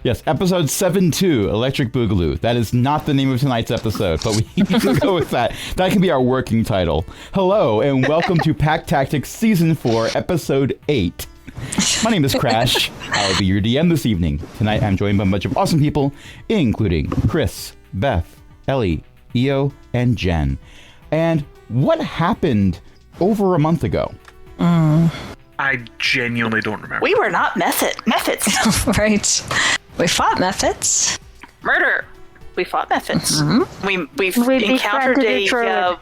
Yes, episode 7-2, Electric Boogaloo. That is not the name of tonight's episode, but we can go with that. That can be our working title. Hello, and welcome to Pack Tactics Season 4, Episode 8. My name is Crash. I'll be your DM this evening. Tonight, I'm joined by a bunch of awesome people, including Chris, Beth, Ellie, Io, and Jen. And what happened over a month ago? I genuinely don't remember. We were not methods. Right. We fought methods. Murder. We fought methods. Mm-hmm. We encountered a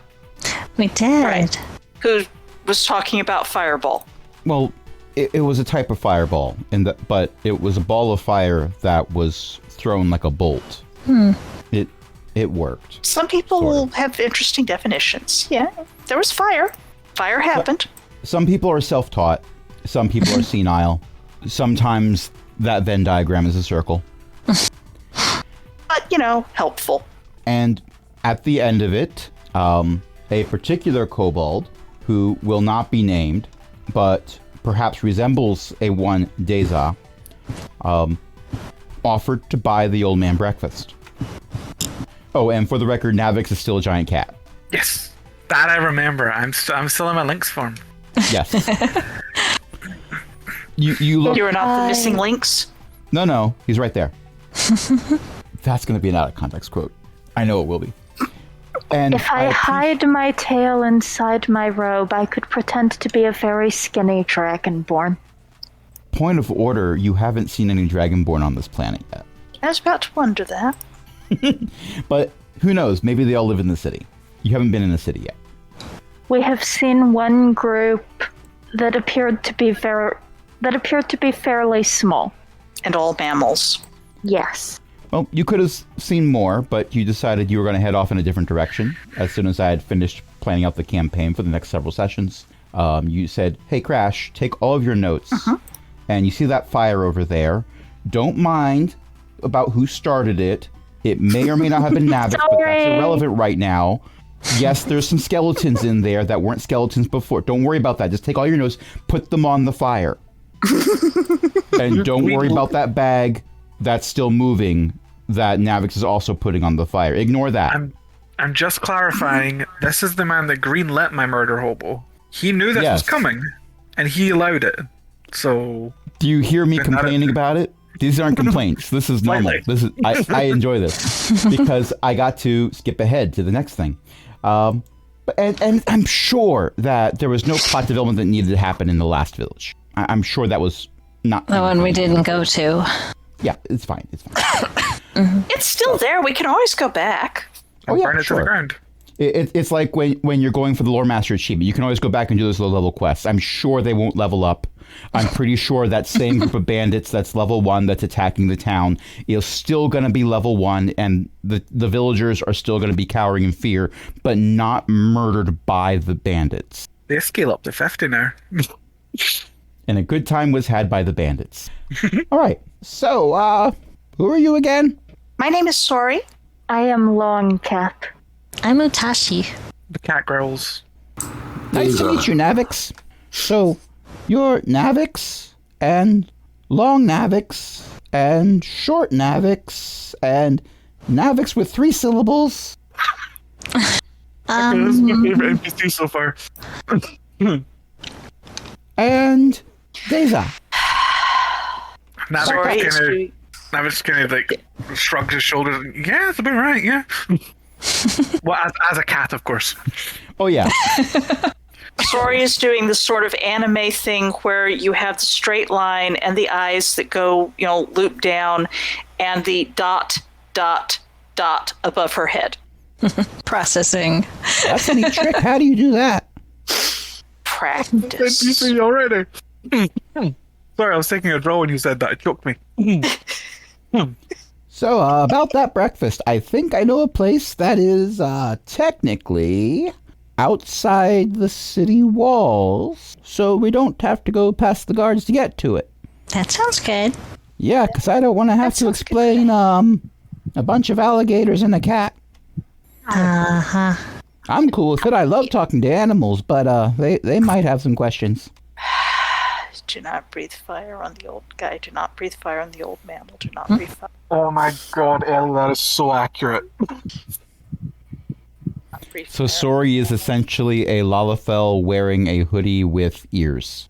We did. right, who was talking about fireball. Well, it was a type of fireball, but it was a ball of fire that was thrown like a bolt. It worked. Some people Sort of. have interesting definitions. Yeah, there was fire. Fire happened. Some people are self-taught. Some people are senile. Sometimes that Venn diagram is a circle. But, helpful. And at the end of it, a particular kobold, who will not be named, but perhaps resembles a one Deza, offered to buy the old man breakfast. Oh, and for the record, Navix is still a giant cat. Yes, that I remember. I'm still in my links form. Yes. You look. You are not the missing links. No, he's right there. That's going to be an out of context quote. I know it will be. And If I hide my tail inside my robe, I could pretend to be a very skinny dragonborn. Point of order, you haven't seen any Dragonborn on this planet yet. I was about to wonder that. But who knows? Maybe they all live in the city. You haven't been in the city yet. We have seen one group that appeared to be fairly small. And all mammals. Yes. Well, you could have seen more, but you decided you were going to head off in a different direction. As soon as I had finished planning out the campaign for the next several sessions, you said, "Hey, Crash, take all of your notes, and you see that fire over there. Don't mind about who started it. It may or may not have been Navix, but that's irrelevant right now. Yes, there's some skeletons in there that weren't skeletons before. Don't worry about that. Just take all your notes, put them on the fire. And don't worry about that bag that's still moving that Navix is also putting on the fire. Ignore that." I'm just clarifying. This is the man that greenlit my murder hobo. He knew this was coming, and he allowed it. So do you hear me complaining about it? These aren't complaints. This is normal. This is I enjoy this because I got to skip ahead to the next thing. And I'm sure that there was no plot development that needed to happen in the last village. I'm sure that was not The one we didn't go to. Yeah, it's fine. It's fine. It's still there. We can always go back. Oh, yeah, burn it to the ground. It's like when you're going for the Lore Master achievement. You can always go back and do those low-level quests. I'm sure they won't level up. I'm pretty sure that same group of bandits that's level 1 that's attacking the town is still going to be level 1, and the villagers are still going to be cowering in fear, but not murdered by the bandits. They scale up to 50 now. And a good time was had by the bandits. All right. So, who are you again? My name is Sori. I am Longcap. I'm Utashi. The cat growls. Nice to meet you, Navix. So, you're Navix, and Long Navix, and Short Navix, and Navix with 3 syllables. This is my favorite NPC so far. And Deza. Navix kind of like shrugs his shoulders. Yeah, that's about right. Yeah. Well, as a cat, of course. Oh yeah. Sori is doing this sort of anime thing where you have the straight line and the eyes that go, loop down, and the dot, dot, dot above her head. Processing. That's a neat trick. How do you do that? Practice. NPC already. Sorry, I was taking a draw when you said that. It choked me. So, about that breakfast, I think I know a place that is, technically outside the city walls, so we don't have to go past the guards to get to it. That sounds good. Yeah, because I don't want to have to explain, a bunch of alligators and a cat. Uh-huh. I'm cool with it. I love talking to animals, but, they might have some questions. Do not breathe fire on the old guy. Do not breathe fire on the old mammal. Do not breathe fire. Oh my god, Ellie, that is so accurate. So Sori is essentially a Lalafell wearing a hoodie with ears.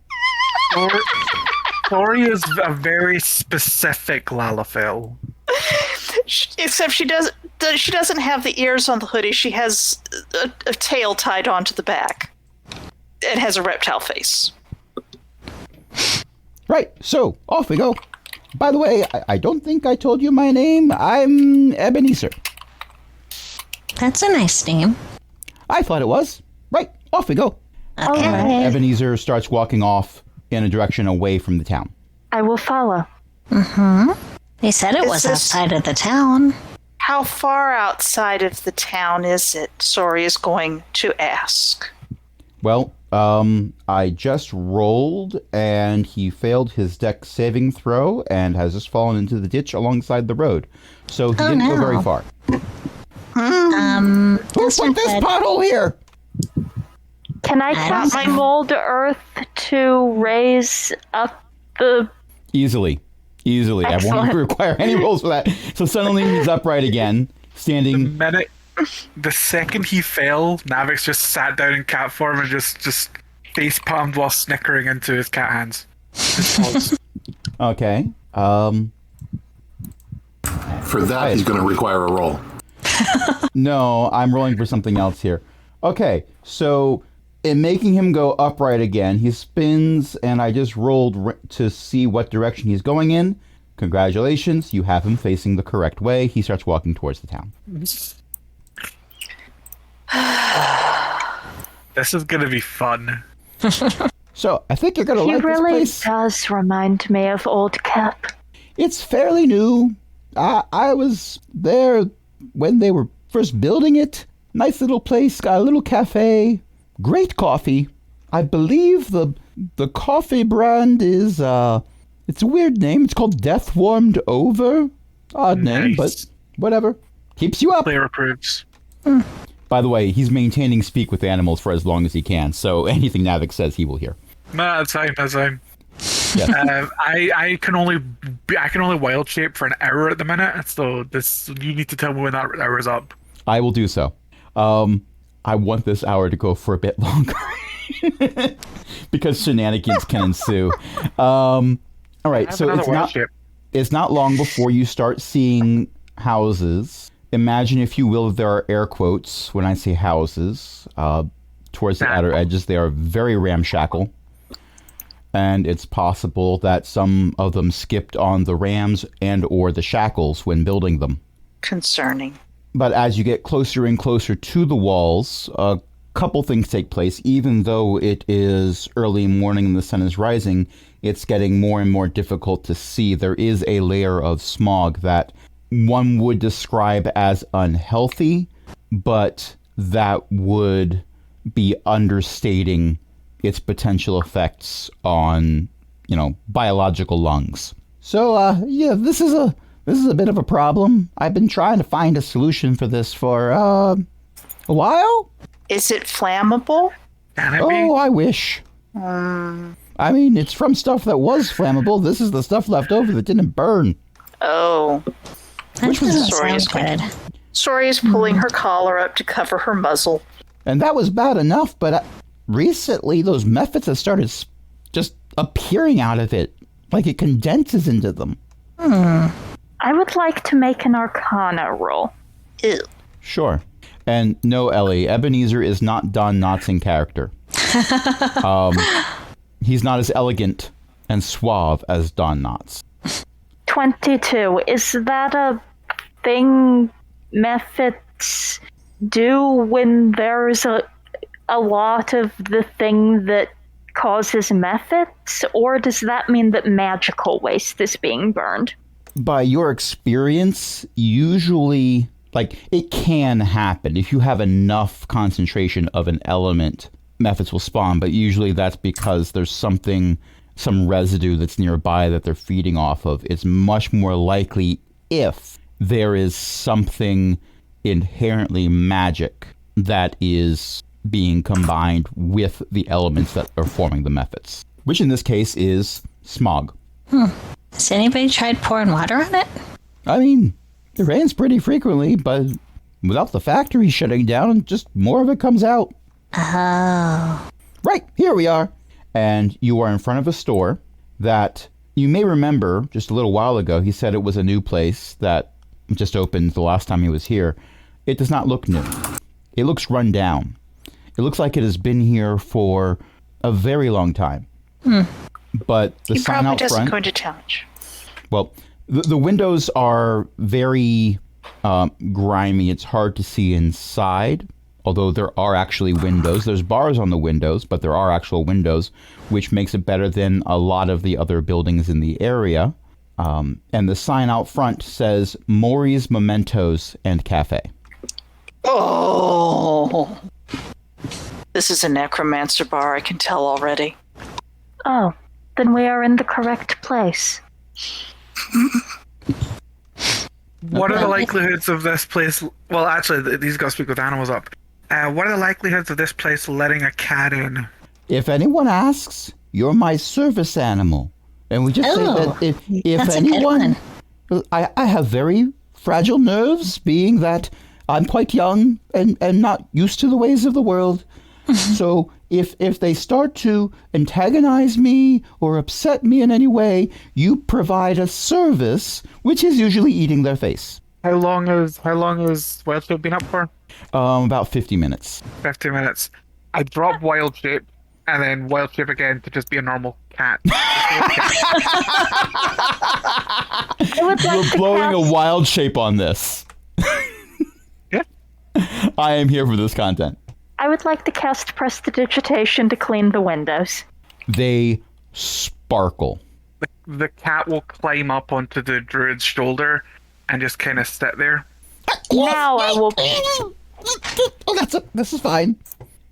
Sori is a very specific Lalafell. Except she doesn't have the ears on the hoodie. She has a tail tied onto the back. It has a reptile face. Right, so off we go. By the way, I don't think I told you my name. I'm Ebenezer. That's a nice name. I thought it was. Right, off we go. Okay. Ebenezer starts walking off in a direction away from the town. I will follow. They said it Is was this- outside of the town. How far outside of the town is it? Sori is going to ask. Well, I just rolled, and he failed his dex saving throw and has just fallen into the ditch alongside the road. So he didn't go very no. far. Who Who put this pothole here? Can I I cast don't know. mold earth to raise up the... Easily. I won't Excellent. require any rolls for that. So suddenly he's upright again, standing. The second he fell, Navix just sat down in cat form and just face palmed while snickering into his cat hands. Just paused. Okay. For that, he's going to require a roll. No, I'm rolling for something else here. Okay, so in making him go upright again, he spins, and I just rolled to see what direction he's going in. Congratulations, you have him facing the correct way. He starts walking towards the town. This is gonna be fun. So I think you're gonna He like really this place. does remind me of Old Cap. It's fairly new. I was there when they were first building it. Nice little place, got a little cafe, great coffee. I believe the coffee brand is it's a weird name. It's called Death Warmed Over. Odd name, but Nice. whatever. Keeps you up. Player approves. By the way, he's maintaining speak with animals for as long as he can, so anything Navik says he will hear. No, that's fine. That's fine. Yes. I can only wild shape for an hour at the minute. So you need to tell me when that hour is up. I will do so. I want this hour to go for a bit longer because shenanigans can ensue. All right, Have so another it's wild not shape. it's not long before you start seeing houses. Imagine, if you will, there are air quotes when I say houses. Towards the outer edges, they are very ramshackle. And it's possible that some of them skipped on the rams and or the shackles when building them. Concerning. But as you get closer and closer to the walls, a couple things take place. Even though it is early morning and the sun is rising, it's getting more and more difficult to see. There is a layer of smog that one would describe as unhealthy, but that would be understating its potential effects on, biological lungs. So, yeah, this is a bit of a problem. I've been trying to find a solution for this for a while. Is it flammable? Can it Oh, I wish. I mean, it's from stuff that was flammable. This is the stuff left over that didn't burn. Oh. That doesn't Sorry, sound good. Sori is pulling her collar up to cover her muzzle. And that was bad enough, but recently those methods have started just appearing out of it. Like it condenses into them. I would like to make an Arcana roll. Ew. Sure. And no, Ellie, Ebenezer is not Don Knotts in character. He's not as elegant and suave as Don Knotts. 22. Is that a thing methods do when there's a lot of the thing that causes methods? Or does that mean that magical waste is being burned? By your experience, usually, it can happen. If you have enough concentration of an element, methods will spawn, but usually that's because there's some residue that's nearby that they're feeding off of. It's much more likely if there is something inherently magic that is being combined with the elements that are forming the methods. which in this case is smog. Has anybody tried pouring water on it? I mean, it rains pretty frequently, but without the factory shutting down, just more of it comes out. Oh. Right, here we are. And you are in front of a store that you may remember just a little while ago. He said it was a new place that just opened the last time he was here. It does not look new. It looks run down. It looks like it has been here for a very long time. But the He sign probably out doesn't front, go into challenge. well, the windows are very grimy. It's hard to see inside, although there are actually windows. There's bars on the windows, but there are actual windows, which makes it better than a lot of the other buildings in the area. And the sign out front says Maury's Mementos and Cafe. Oh. This is a necromancer bar, I can tell already. Oh, then we are in the correct place. What are the likelihoods of this place? Well, actually, these guys speak with animals up. What are the likelihoods of this place letting a cat in? If anyone asks, you're my service animal. And we just say that if that's a good anyone... one. I have very fragile nerves, being that I'm quite young and not used to the ways of the world. So if they start to antagonize me or upset me in any way, you provide a service, which is usually eating their face. How long has Wild Shape been up for? About 50 minutes. 50 minutes. I drop Wild Shape and then Wild Shape again to just be a normal cat. I would like You're to blowing cast, a wild shape on this. Yeah. I am here for this content. I would like to cast Prestidigitation to clean the windows. They sparkle. The cat will climb up onto the druid's shoulder and just kind of sit there. Now I will. Oh, this is fine.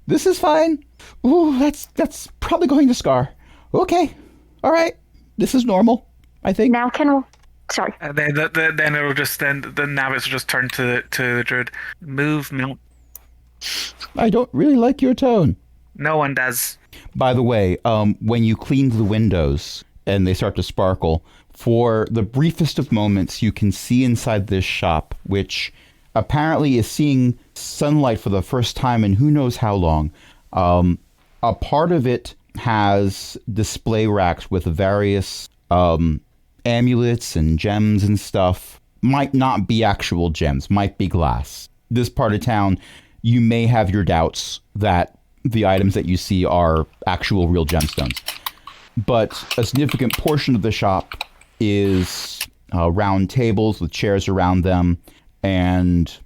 This is fine. Ooh, that's probably going to scar. Okay. All right. This is normal, I think. Now can. Sorry. And then it'll just then the Navix will just turn to the druid. Move, mount. I don't really like your tone. No one does. By the way, when you clean the windows and they start to sparkle, for the briefest of moments, you can see inside this shop, which apparently is seeing sunlight for the first time in who knows how long. A part of it has display racks with various amulets and gems and stuff. Might not be actual gems, might be glass. This part of town, you may have your doubts that the items that you see are actual real gemstones. But a significant portion of the shop is round tables with chairs around them, and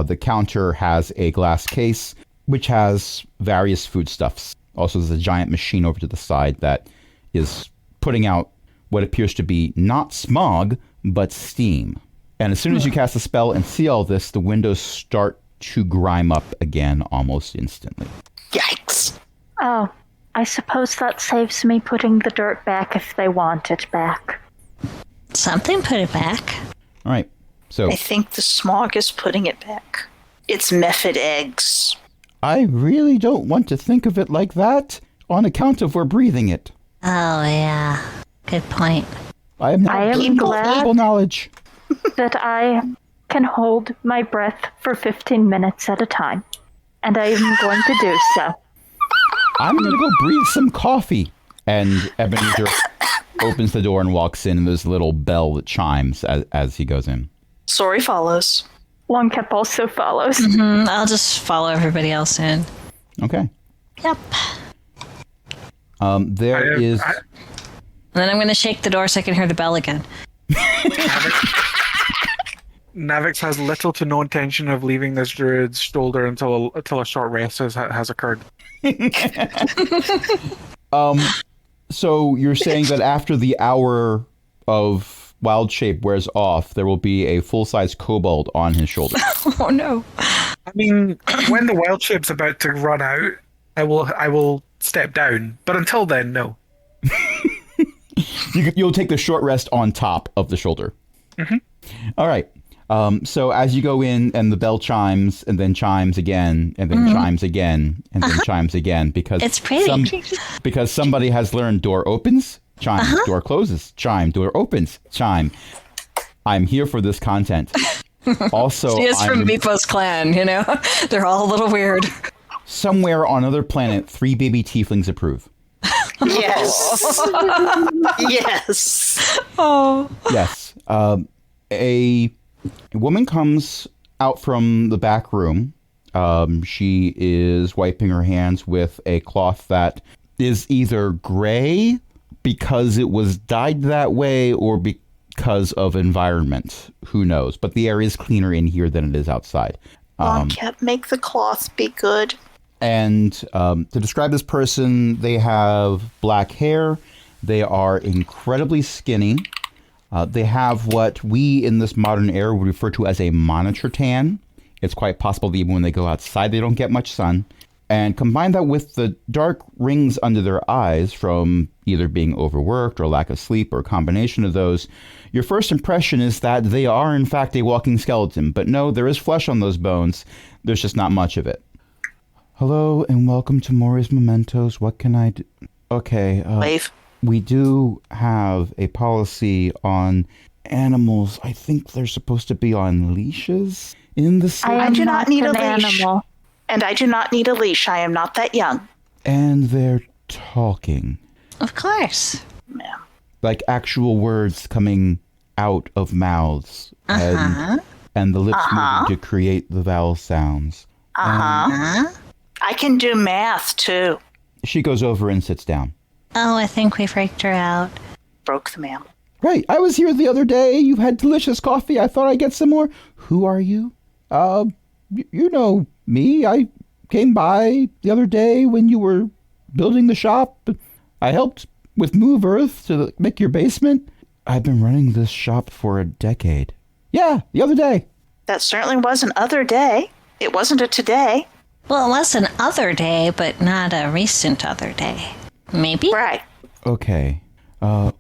the counter has a glass case which has various foodstuffs. Also, there's a giant machine over to the side that is putting out what appears to be not smog, but steam. And as soon as you cast a spell and see all this, the windows start to grime up again almost instantly. Yikes. Oh, I suppose that saves me putting the dirt back if they want it back. Something put it back. All right. So I think the smog is putting it back. It's mephit eggs. I really don't want to think of it like that on account of we're breathing it. Oh, yeah. Good point. I am now I am gaining glad- valuable knowledge. That I can hold my breath for 15 minutes at a time. And I am going to do so. I'm going to go breathe some coffee. And Ebenezer opens the door and walks in, and there's a little bell that chimes as he goes in. Sorry follows. Longcap also follows. I'll just follow everybody else in. Okay. Yep. There is... And then I'm going to shake the door so I can hear the bell again. Navix has little to no intention of leaving this druid's shoulder until a short rest has occurred. So you're saying that after the hour of wild shape wears off, there will be a full-size kobold on his shoulder. Oh, no. I mean, when the wild shape's about to run out, I will step down. But until then, no. You'll take the short rest on top of the shoulder. Mm-hmm. All right. So as you go in and the bell chimes and then chimes again and then chimes again and then chimes again because It's pretty. because somebody has learned door opens, chime, door closes, chime, door opens, chime. I'm here for this content. Also, She is from Meepo's clan, you know? They're all a little weird. somewhere on another planet, 3 baby tieflings approve. Yes. Yes. Oh. Yes. A woman comes out from the back room. She is wiping her hands with a cloth that is either gray because it was dyed that way or because of environment. Who knows? But the air is cleaner in here than it is outside. Can't make the cloth be good. And to describe this person, they have black hair. They are incredibly skinny. They have what we in this modern era would refer to as a monitor tan. It's quite possible that even when they go outside, they don't get much sun. And combine that with the dark rings under their eyes from either being overworked or lack of sleep or a combination of those, your first impression is that they are in fact a walking skeleton. But no, there is flesh on those bones. There's just not much of it. Hello and welcome to Mori's Mementos. What can I do? Okay. Wave. We do have a policy on animals. I think they're supposed to be on leashes in the city. I do not need a leash. animal. And I do not need a leash. I am not that young. And they're talking. Of course. Yeah. Like actual words coming out of mouths. And the lips moving to create the vowel sounds. I can do math too. She goes over and sits down. Oh, I think we freaked her out. Broke the mail. Right, I was here the other day. You had delicious coffee. I thought I'd get some more. Who are you? You know me. I came by the other day when you were building the shop. I helped with move earth to make your basement. I've been running this shop for a decade. Yeah, the other day. That certainly was an other day. It wasn't a today. Well, it was an other day, but not a recent other day. Maybe? Right. Okay.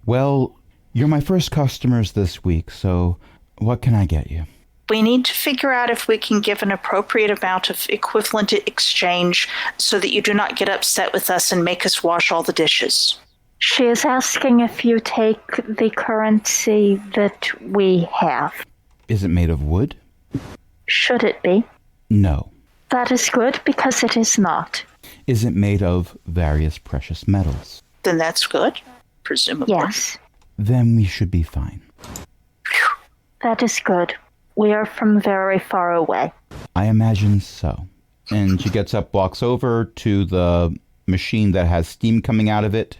Well, you're my first customers this week, so what can I get you? We need to figure out if we can give an appropriate amount of equivalent exchange so that you do not get upset with us and make us wash all the dishes. She is asking if you take the currency that we have. Is it made of wood? Should it be? No. That is good because it is not. Is it made of various precious metals? Then that's good, presumably. Yes, Then we should be fine. that is good. We are from very far away. I imagine so. And she gets up, walks over to the machine that has steam coming out of it,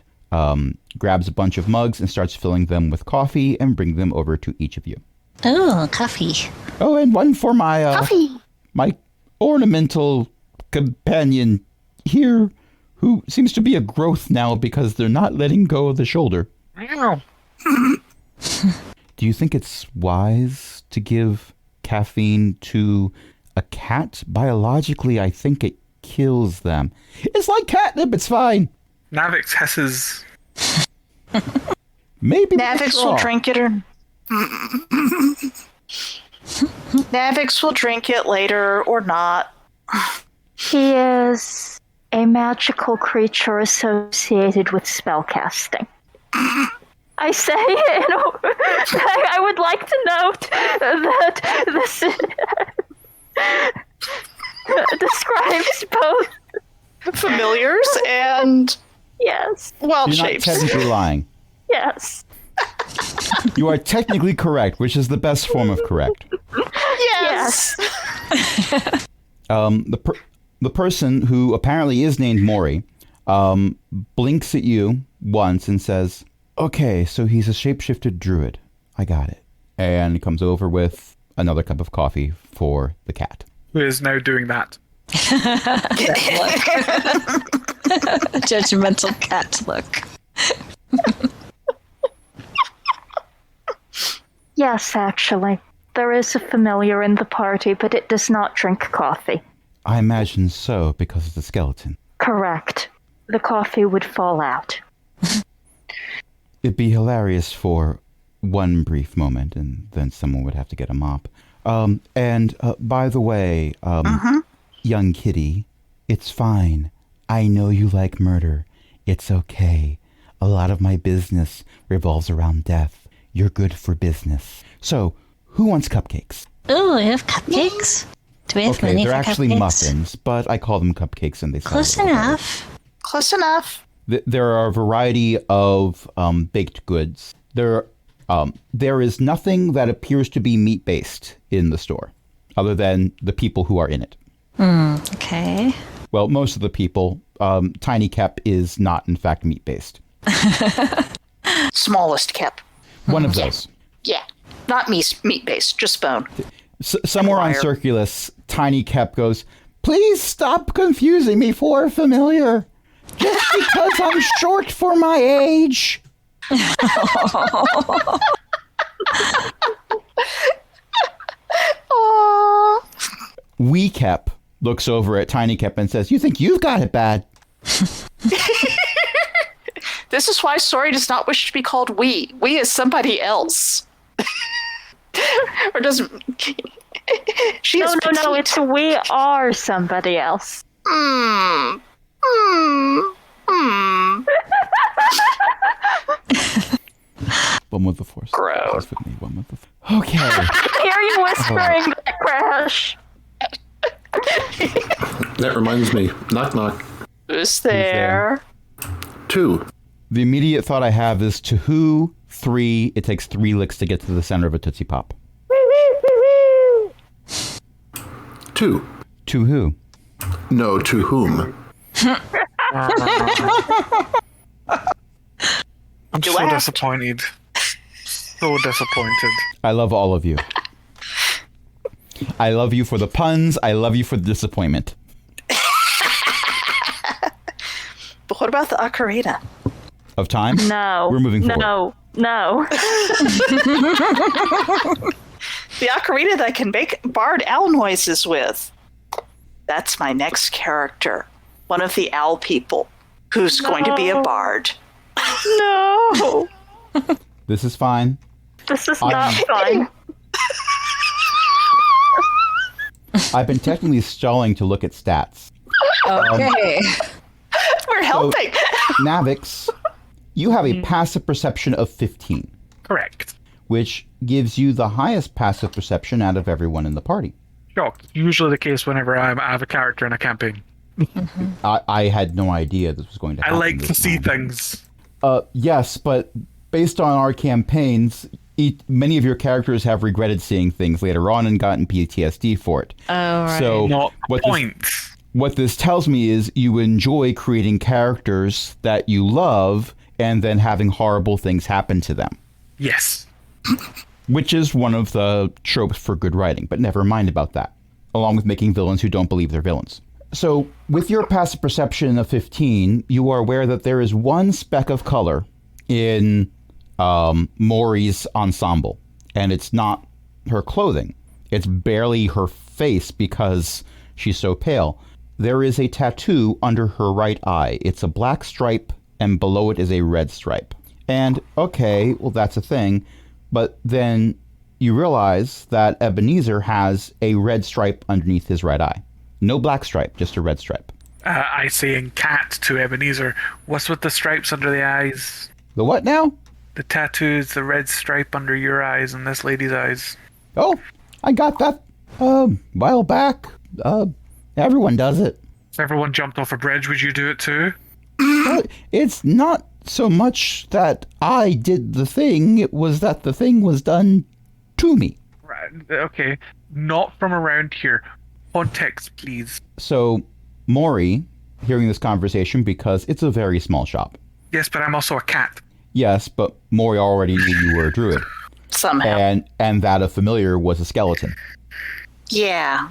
grabs a bunch of mugs and starts filling them with coffee and bring them over to each of you. Oh, coffee. Oh, and one for my my ornamental companion here, who seems to be a growth now because they're not letting go of the shoulder. Meow. Do you think it's wise to give caffeine to a cat? Biologically, I think it kills them. It's like catnip, it's fine. Navix hisses. Maybe with a Navix straw. will drink it or... Navix will drink it later or not. He is a magical creature associated with spellcasting. I say, I would like to note that this describes both. Familiars and Yes, wild You're not shapes. technically lying. yes. You are technically correct, which is the best form of correct. Yes. The person who apparently is named Mori blinks at you once and says, "Okay, so he's a shapeshifted druid. I got it." And comes over with another cup of coffee for the cat. Who is now doing that? Judgmental cat look. Yes, actually. There is a familiar in the party, but it does not drink coffee. I imagine so, because it's a skeleton. Correct. The coffee would fall out. It'd be hilarious for one brief moment, and then someone would have to get a mop. And by the way, young kitty, it's fine. I know you like murder. It's okay. A lot of my business revolves around death. You're good for business. So, who wants cupcakes? Ooh, we have cupcakes? Do we have Okay, money they're for actually cupcakes? muffins, but I call them cupcakes and they sound Close a little better. enough. Close enough. There are a variety of baked goods. There is nothing that appears to be meat-based in the store, other than the people who are in it. Okay. Well, most of the people. Tiny Kep is not, in fact, meat-based. Smallest Kep. One of those. Yeah. Not meat-based, just bone. Somewhere on Wire. Circulus, Tiny Kep goes, "Please stop confusing me for a familiar. Just because I'm short for my age." Aww. Wee Kep looks over at Tiny Kep and says, "You think you've got it bad?" This is why Sori does not wish to be called we. We is somebody else. Or doesn't... She is No, petite. it's we are somebody else. One with the force. Gross. Force with me. One with the Okay. I hear you whispering that, Crash. That reminds me. Knock, knock. Who's there? 2. The immediate thought I have is to who? 3. It takes 3 licks to get to the center of a Tootsie Pop. 2. To who? No, to whom? I'm You so laughed. disappointed. So disappointed. I love all of you. I love you for the puns. I love you for the disappointment. But what about the ocarina? Of time? No. We're moving forward. No. The ocarina that I can make bard owl noises with. That's my next character. One of the owl people who's going to be a No. bard. No. This is fine. This is not fun. I've been technically stalling to look at stats. Okay. We're helping. Navix, you have a passive perception of 15, Correct. which gives you the highest passive perception out of everyone in the party. Shocked. Usually the case whenever I have a character in a campaign. I had no idea this was going to I happen. like to this see time. things. Yes, but based on our campaigns, many of your characters have regretted seeing things later on and gotten PTSD for it. Oh, right. So Not what point. what this tells me is you enjoy creating characters that you love and then having horrible things happen to them, Yes. which is one of the tropes for good writing, but never mind about that, along with making villains who don't believe they're villains. So with your passive perception of 15, you are aware that there is one speck of color in Maury's ensemble, and it's not her clothing. It's barely her face because she's so pale. There is a tattoo under her right eye. It's a black stripe, and below it is a red stripe. And, okay, well, that's a thing. But then you realize that Ebenezer has a red stripe underneath his right eye. No black stripe, just a red stripe. I say in cat to Ebenezer, what's with the stripes under the eyes? The what now? The tattoos, the red stripe under your eyes and this lady's eyes. Oh, I got that while back. Everyone does it. If everyone jumped off a bridge, would you do it too? It's not so much that I did the thing, it was that the thing was done to me. Right. Okay. Not from around here. Context, please. So, Maury, hearing this conversation, because it's a very small shop. Yes, but I'm also a cat. Yes, but Maury already knew you were a druid. Somehow. And that a familiar was a skeleton. Yeah.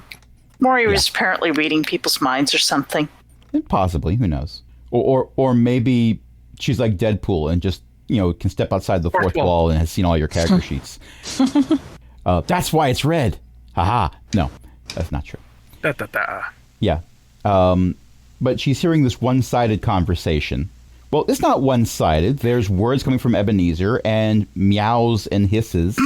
Maury was apparently reading people's minds or something. And possibly, who knows? Or maybe she's like Deadpool and just, can step outside the fourth wall and has seen all your character sheets. That's why it's red. Haha. No, that's not true. Yeah. But she's hearing this one-sided conversation. Well, it's not one-sided. There's words coming from Ebenezer and meows and hisses.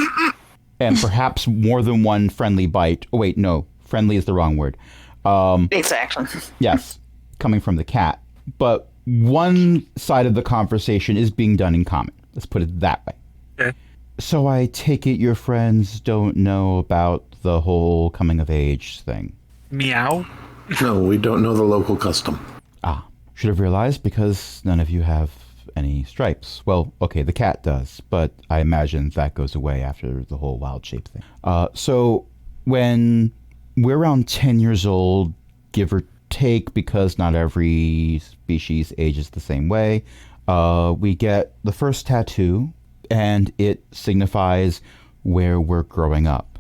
and perhaps more than one friendly bite. Oh, wait, no. Friendly is the wrong word. Exactly. Yes, coming from the cat. But one side of the conversation is being done in common. Let's put it that way. Okay. So I take it your friends don't know about the whole coming of age thing. Meow. No, we don't know the local custom. Ah, should have realized because none of you have any stripes. Well, okay, the cat does, but I imagine that goes away after the whole wild shape thing. So when we're around 10 years old, give or take, because not every species ages the same way, we get the first tattoo, and it signifies where we're growing up.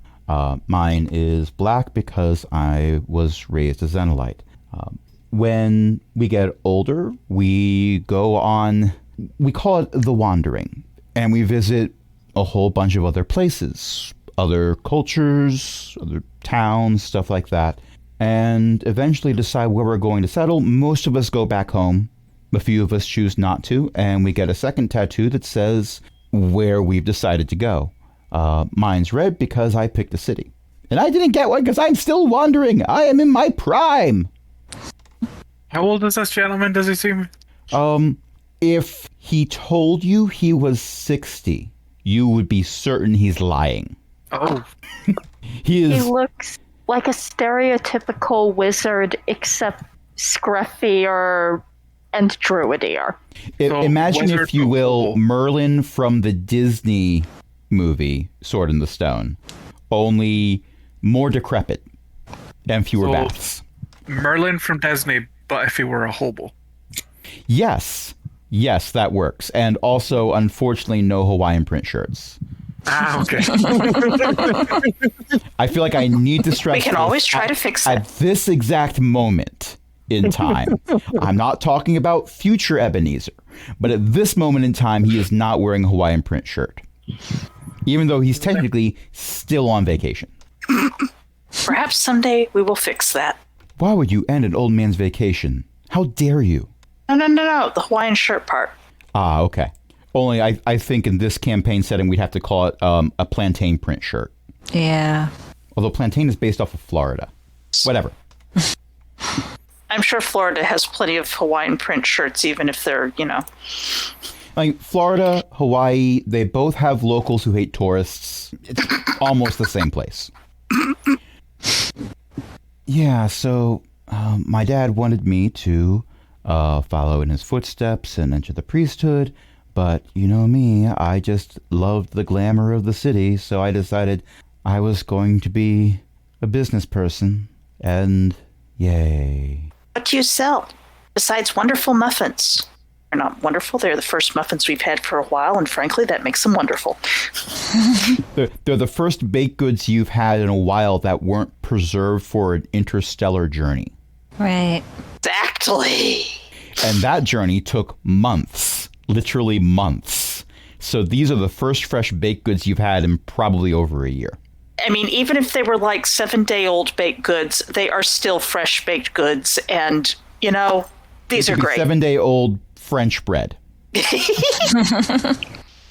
Mine is black because I was raised a Xenolite. When we get older, we go on, we call it the wandering, and we visit a whole bunch of other places, other cultures, other towns, stuff like that, and eventually decide where we're going to settle. Most of us go back home. A few of us choose not to, and we get a second tattoo that says where we've decided to go. Mine's red because I picked a city. And I didn't get one because I'm still wandering. I am in my prime. How old is this gentleman, does he seem? If he told you he was 60, you would be certain he's lying. Oh. He He is. looks like a stereotypical wizard, except scruffier and druidier. So, Imagine, wizard if you of will, Google. Merlin from the Disney movie Sword in the Stone, only more decrepit and fewer So- baths. Merlin from Disney, but if he were a hobo. Yes, that works. And also, unfortunately, no Hawaiian print shirts. Ah, okay. I feel like I need to stress We can this always try to fix it. at this exact moment in time. I'm not talking about future Ebenezer, but at this moment in time, he is not wearing a Hawaiian print shirt, even though he's technically still on vacation. Perhaps someday we will fix that. Why would you end an old man's vacation? How dare you? No. The Hawaiian shirt part. Ah, okay. Only I think in this campaign setting, we'd have to call it a plantain print shirt. Yeah. Although plantain is based off of Florida. Whatever. I'm sure Florida has plenty of Hawaiian print shirts, even if they're, Like Florida, Hawaii, they both have locals who hate tourists. It's almost the same place. Yeah, so my dad wanted me to follow in his footsteps and enter the priesthood, but you know me, I just loved the glamour of the city, so I decided I was going to be a business person, and yay. What do you sell? Besides wonderful muffins. They're not wonderful. They're the first muffins we've had for a while, and frankly, that makes them wonderful. They're the first baked goods you've had in a while that weren't preserved for an interstellar journey. Right. Exactly. And that journey took months, literally months. So these are the first fresh baked goods you've had in probably over a year. I mean, even if they were like 7-day-old baked goods, they are still fresh baked goods, and, these are Could be great. 7-day-old French bread.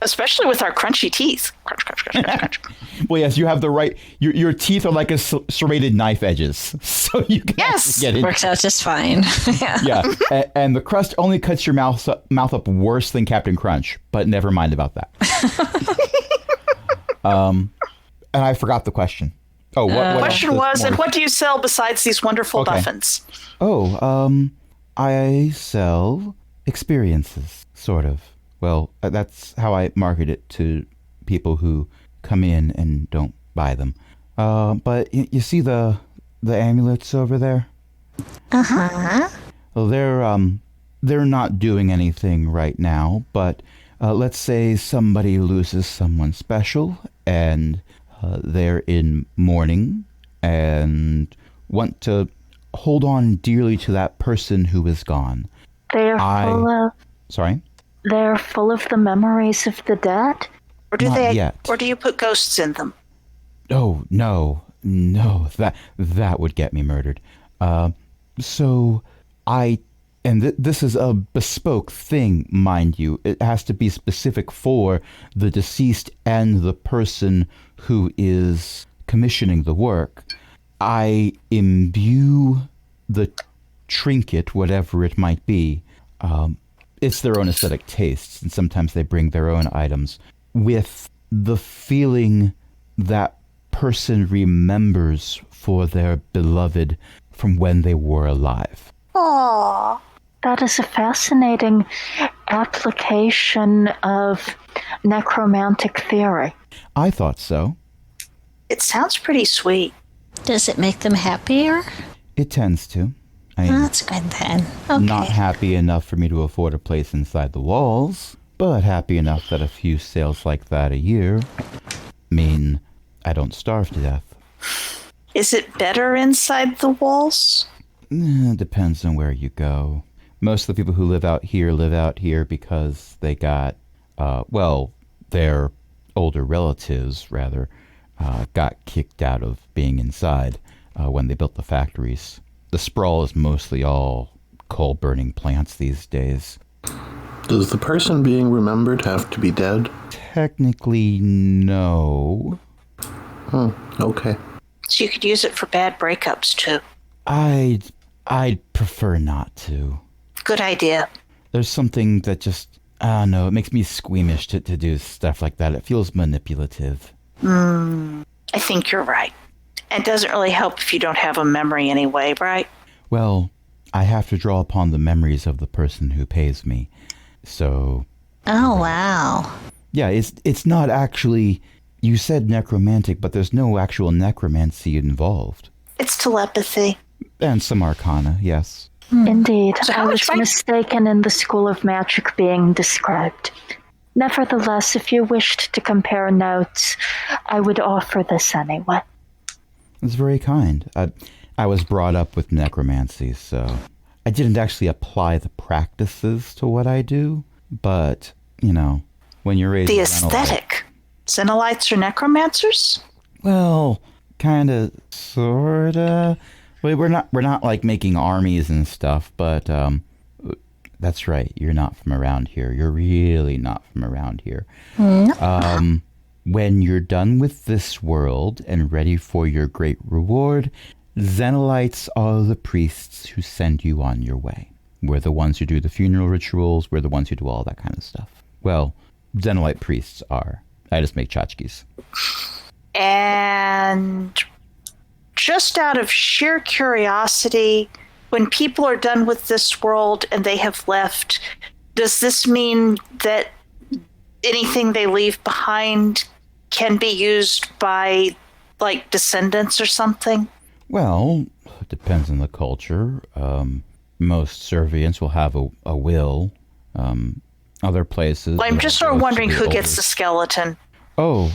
Especially with our crunchy teeth. Crunch, crunch, crunch, crunch, crunch. Well, yes, you have the right. Your teeth are like a serrated knife edges, so you can Yes! get it. Works out just fine. Yeah. Yeah, and the crust only cuts your mouth up worse than Captain Crunch, but never mind about that. And I forgot the question. Oh, what The else question does was, and Morris- what do you sell besides these wonderful Okay. muffins? Oh, I sell experiences, sort of. Well, that's how I market it to people who come in and don't buy them. But you see the amulets over there? Uh-huh. Well, they're not doing anything right now, but let's say somebody loses someone special and they're in mourning and want to hold on dearly to that person who is gone. They're Sorry? they're full of the memories of the dead. Or do Not yet. Or do you put ghosts in them? Oh, no, that would get me murdered. So this is a bespoke thing, mind you. It has to be specific for the deceased and the person who is commissioning the work, I imbue the trinket, whatever it might be. It's their own aesthetic tastes, and sometimes they bring their own items with the feeling that person remembers for their beloved from when they were alive. Aww. That is a fascinating application of necromantic theory. I thought so. It sounds pretty sweet. Does it make them happier? It tends to. That's good then. Okay. Not happy enough for me to afford a place inside the walls, but happy enough that a few sales like that a year mean I don't starve to death. Is it better inside the walls? Depends on where you go. Most of the people who live out here because they got, their older relatives, rather, got kicked out of being inside when they built the factories. The sprawl is mostly all coal-burning plants these days. Does the person being remembered have to be dead? Technically, no. Okay. So you could use it for bad breakups, too. I'd prefer not to. Good idea. There's something that just, I don't know, it makes me squeamish to do stuff like that. It feels manipulative. I think you're right. And it doesn't really help if you don't have a memory anyway, right? Well, I have to draw upon the memories of the person who pays me. So... Oh, wow. Yeah, it's not actually... You said necromantic, but there's no actual necromancy involved. It's telepathy. And some arcana, yes. Indeed, So I how was much might- mistaken in the school of magic being described. Nevertheless, if you wished to compare notes, I would offer this anyway. It's very kind. I was brought up with necromancy, so... I didn't actually apply the practices to what I do, but, you know, when you're raised... The aesthetic. Xenolites are necromancers? Well, kinda, sorta. We're not like making armies and stuff, but that's right. You're not from around here. You're really not from around here. When you're done with this world and ready for your great reward, Xenolites are the priests who send you on your way. We're the ones who do the funeral rituals. We're the ones who do all that kind of stuff. Well, Xenolite priests are. I just make tchotchkes. And just out of sheer curiosity, when people are done with this world and they have left, does this mean that anything they leave behind can be used by, like, descendants or something? Well, it depends on the culture. Most Servians will have a will. Other places... Well, I'm just sort of wondering who gets the skeleton. Oh,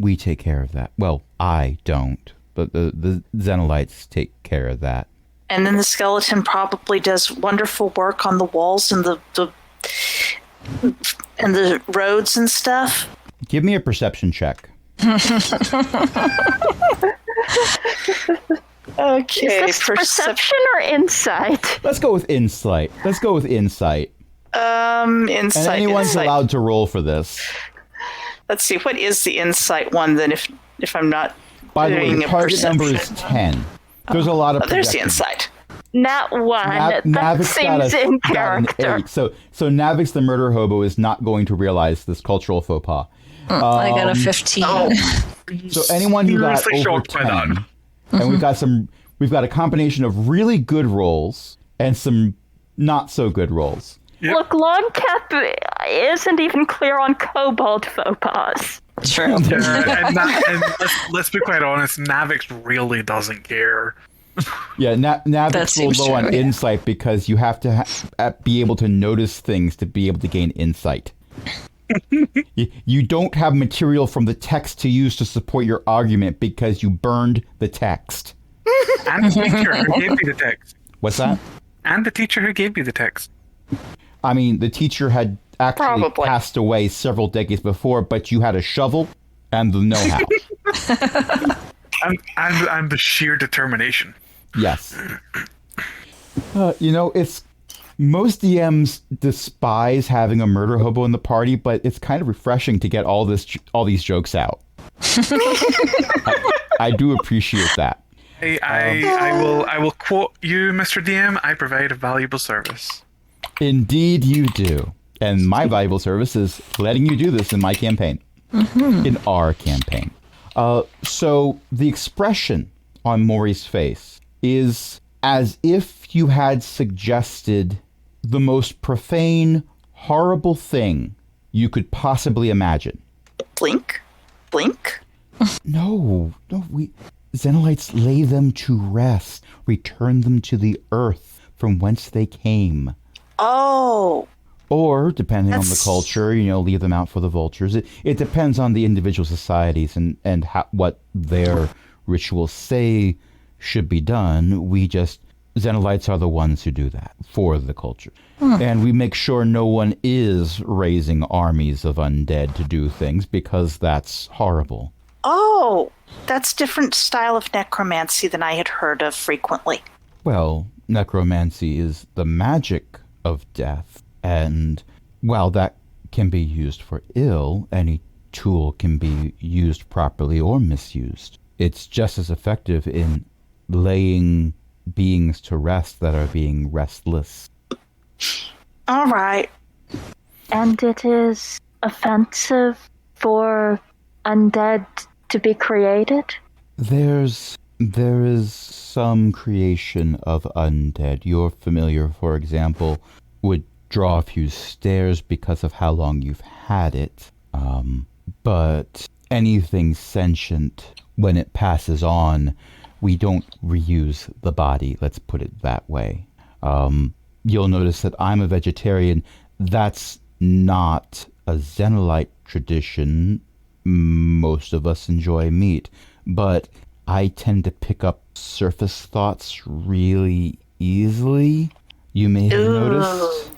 we take care of that. Well, I don't, but the Xenolites take care of that. And then the skeleton probably does wonderful work on the walls and the roads and stuff. Give me a perception check. Okay, Is this perception or insight? Let's go with insight. Insight. And anyone's insight. allowed to roll for this. Let's see, what is the insight one then if I'm not By the way, doing the a target number is perception? 10. There's a lot of There's the projecting. insight. Not one. That Navik's seems in got an character. 8. So Navik's the murder hobo is not going to realize this cultural faux pas. I got a 15. So anyone who got Seriously over shocked by that. 10, and we've got a combination of really good rolls and some not so good rolls. Yep. Look, Longcap isn't even clear on kobold faux pas. True. And let's be quite honest, Navix really doesn't care. Yeah, That Navik's seems low on true, yeah. insight because you have to be able to notice things to be able to gain insight. You don't have material from the text to use to support your argument because you burned the text. And the teacher who gave you the text. What's that? And the teacher who gave you the text. I mean, the teacher had actually Probably. passed away several decades before, but you had a shovel and the know-how. And the sheer determination. Yes. It's most DMs despise having a murder hobo in the party, but it's kind of refreshing to get all these jokes out. I do appreciate that. I will quote you, Mr. DM. I provide a valuable service. Indeed, you do. And my valuable service is letting you do this in my campaign. In our campaign. So the expression on Maury's face is as if you had suggested the most profane, horrible thing you could possibly imagine. Blink? Blink? No, we Xenolites lay them to rest, return them to the earth from whence they came. Oh. Or, depending on the culture, leave them out for the vultures. It depends on the individual societies and what their rituals say should be done. Xenolites are the ones who do that for the culture. And we make sure no one is raising armies of undead to do things because that's horrible. Oh, that's different style of necromancy than I had heard of frequently. Well, necromancy is the magic of death. And while that can be used for ill, any tool can be used properly or misused. It's just as effective in laying beings to rest that are being restless. All right. And it is offensive for undead to be created? There is some creation of undead. Your familiar, for example, would draw a few stares because of how long you've had it. But anything sentient, when it passes on, we don't reuse the body, let's put it that way. You'll notice that I'm a vegetarian. That's not a Xenolite tradition. Most of us enjoy meat, but I tend to pick up surface thoughts really easily. You may have noticed.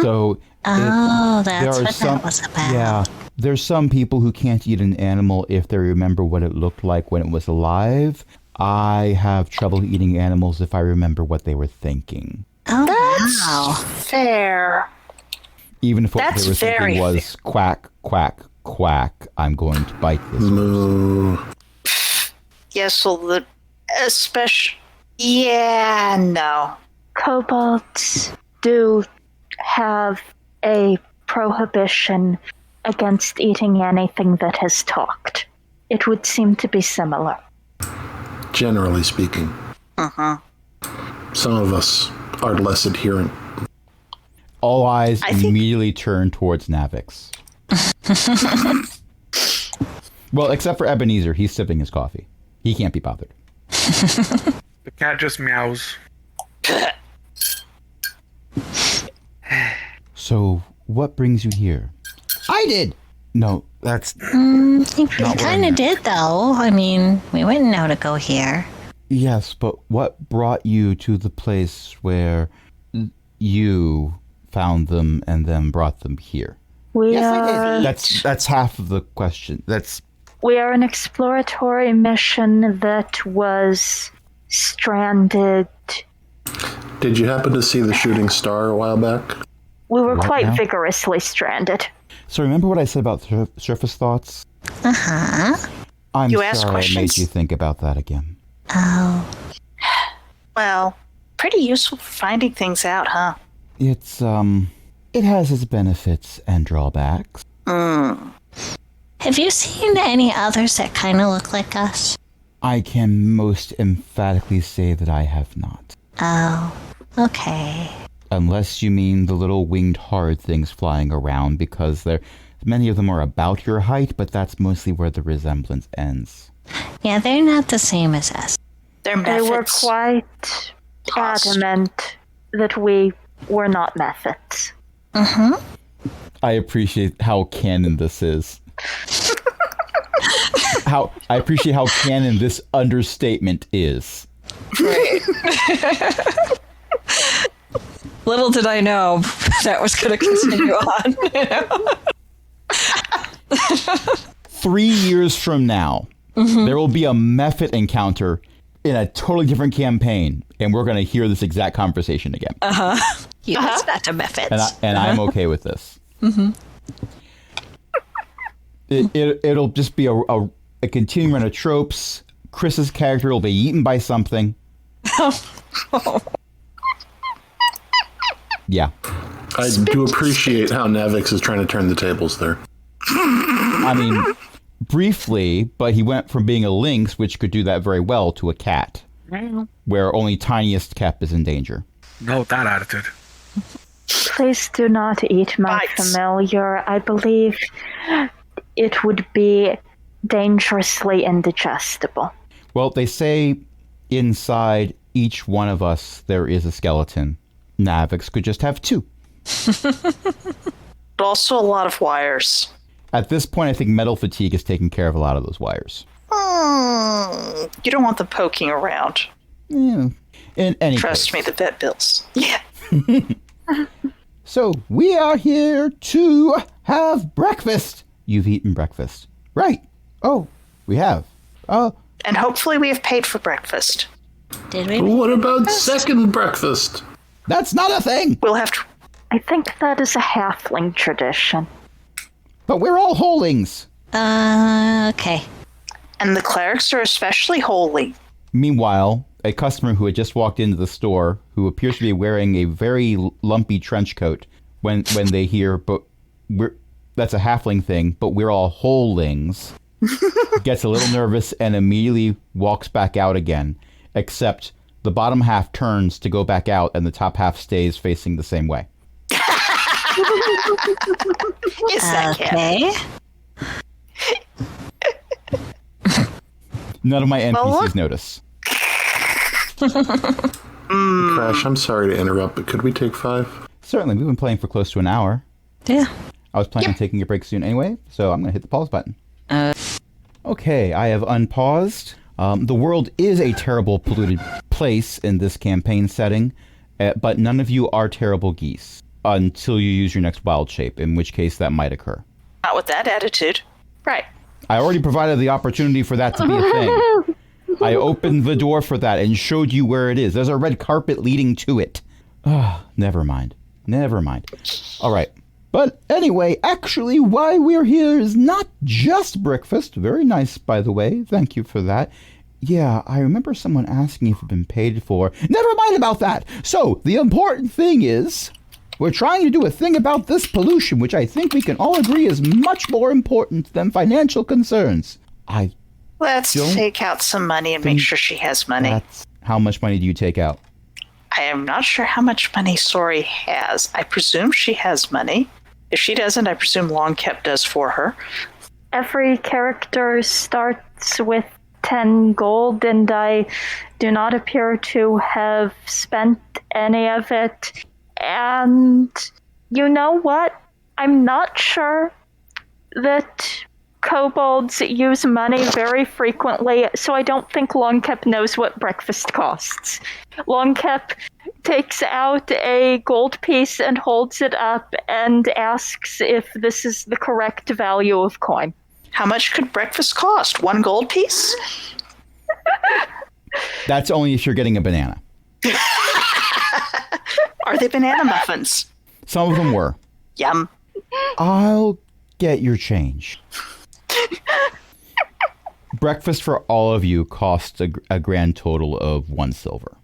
So that's what that was about. Yeah, there's some people who can't eat an animal if they remember what it looked like when it was alive. I have trouble eating animals if I remember what they were thinking. Oh, That's wow. fair. Even if what That's they were thinking very was quack, quack, quack, I'm going to bite this. Moo. Yes, well, yeah, no. Kobolds do have a prohibition against eating anything that has talked. It would seem to be similar. Generally speaking. Some of us are less adherent. All eyes I think- immediately turn towards Navix. Well, except for Ebenezer, he's sipping his coffee. He can't be bothered. The cat just meows. So, what brings you here? I did! No, that's... You Not kind wearing of did, though. I mean, we wouldn't know to go here. Yes, but what brought you to the place where you found them and then brought them here? We are That's half of the question. we are an exploratory mission that was stranded. Did you happen to see the shooting star a while back? We were What quite now? vigorously stranded. So remember what I said about surface thoughts? I'm You asked sorry I made questions? you think about that again. Oh, Well, pretty useful for finding things out, huh? It's, it has its benefits and drawbacks. have you seen any others that kind of look like us? I can most emphatically say that I have not. Oh, okay. Unless you mean the little winged hard things flying around, because many of them are about your height, but that's mostly where the resemblance ends. Yeah, they're not the same as us. Their They were methods. quite Lost. adamant that we were not methods. I appreciate how canon this is. I appreciate how canon this understatement is. Little did I know that was going to continue on. 3 years from now, there will be a Mephit encounter in a totally different campaign, and we're going to hear this exact conversation again. You it's not a Mephits. And I'm okay with this. It'll just be a continuing run of tropes. Chris's character will be eaten by something. Yeah. I do appreciate how Navix is trying to turn the tables there. I mean, briefly, but he went from being a lynx, which could do that very well, to a cat, where only tiniest Kep is in danger. No, that attitude. Please do not eat my Bites. familiar. I believe it would be dangerously indigestible. Well, they say inside each one of us there is a skeleton. Navix could just have 2. But also a lot of wires. At this point, I think metal fatigue is taking care of a lot of those wires. You don't want them poking around. Yeah. In any Trust case. me, the vet bills. Yeah. So, we are here to have breakfast. You've eaten breakfast. Right. Oh, we have. And hopefully we have paid for breakfast. Did we? What about second breakfast? That's not a thing. We'll have to. I think that is a halfling tradition. But we're all holings. Okay. And the clerics are especially holy. Meanwhile, a customer who had just walked into the store, who appears to be wearing a very lumpy trench coat, when they hear, but that's a halfling thing, but we're all holings, gets a little nervous and immediately walks back out again, except the bottom half turns to go back out and the top half stays facing the same way. Yes, that can. Okay. None of my NPCs look. notice. Crash, I'm sorry to interrupt, but could we take 5? Certainly, we've been playing for close to an hour. Yeah. I was planning on taking a break soon anyway, so I'm going to hit the pause button. Okay, I have unpaused. The world is a terrible, polluted place in this campaign setting, but none of you are terrible geese until you use your next wild shape, in which case that might occur. Not with that attitude. Right. I already provided the opportunity for that to be a thing. I opened the door for that and showed you where it is. There's a red carpet leading to it. Never mind. Never mind. All right. But anyway, actually, why we're here is not just breakfast. Very nice, by the way. Thank you for that. Yeah, I remember someone asking if it'd been paid for. Never mind about that. So, the important thing is, we're trying to do a thing about this pollution, which I think we can all agree is much more important than financial concerns. Let's Don't take out some money and make think sure she has money. That's how much money do you take out? I am not sure how much money Sori has. I presume she has money. If she doesn't, I presume Longkept does for her. Every character starts with 10 gold, and I do not appear to have spent any of it. And you know what? I'm not sure that kobolds use money very frequently, so I don't think Longkept knows what breakfast costs. Longkept takes out a gold piece and holds it up and asks if this is the correct value of coin. How much could breakfast cost? 1 gold piece? That's only if you're getting a banana. Are they banana muffins? Some of them were. Yum. I'll get your change. Breakfast for all of you costs a grand total of 1 silver.